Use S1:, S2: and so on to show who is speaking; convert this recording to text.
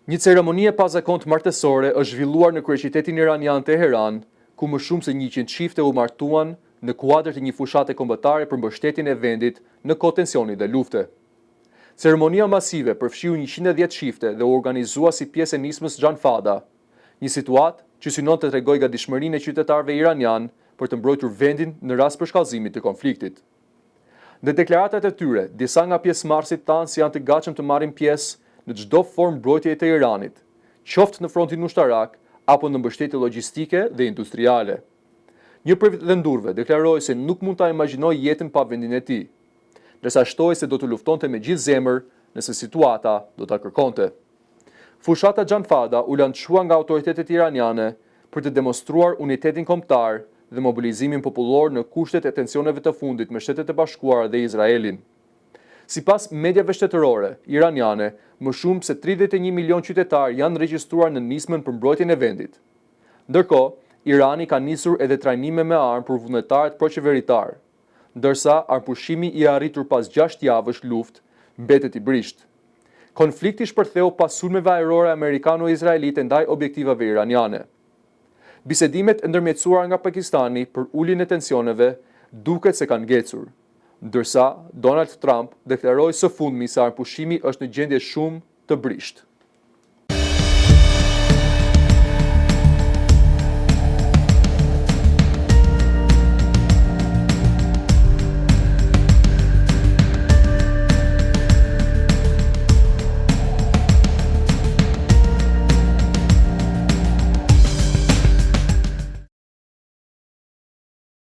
S1: Një ceremoni e pazakontë martësore është zhvilluar në kryeqytetin iranian Teheran, ku më shumë se 100 çifte u martuan në kuadër të një fushate kombëtare për mbështetjen e vendit në kohë tensioni dhe lufte. Ceremonia masive përfshiu 110 çifte dhe u organizua si pjesë e nismës Xhan Fada, një situatë që synon të tregojë gatishmërinë e qytetarëve iranian për të mbrojtur vendin në rast përshkallëzimit të konfliktit. Në deklaratat e tyre, disa nga pjesëmarrësit thanë se janë të gatshëm të marrin pjesë në çdo formë mbrojtjeje të Iranit, qoftë në frontin ushtarak apo në mbështetje logjistike dhe industriale. Një prej vendurve deklaroi se nuk mund ta imagjinojë jetën pa vendin e tij, ndërsa shtoi se do të luftonte me gjithë zemër nëse situata do ta kërkonte. Fushata Xhan Fada u lançua nga autoritetet iraniane për të demonstruar unitetin kombëtar dhe mobilizimin popullor në kushtet e tensioneve të fundit me Shtetet e Bashkuara dhe Izraelin. Sipas mediave shtetërore iraniane, më shumë se 31 milion qytetar janë regjistruar në nismën për mbrojtjen e vendit. Ndërkohë, Irani ka nisur edhe trajnime me armë për vullnetarët proqeveritar, ndërsa armpushimi i arritur pas 6 javësh luftë mbetet i brisht. Konflikti shpërtheu pas sulmeve ajrore amerikano-izraelite ndaj objektivave iraniane. Bisedimet e ndërmjetësuara nga Pakistani për uljen e tensioneve duket se kanë ngecur, ndërsa Donald Trump deklaroi së fundmi se armpushimi është në gjendje shumë të brisht.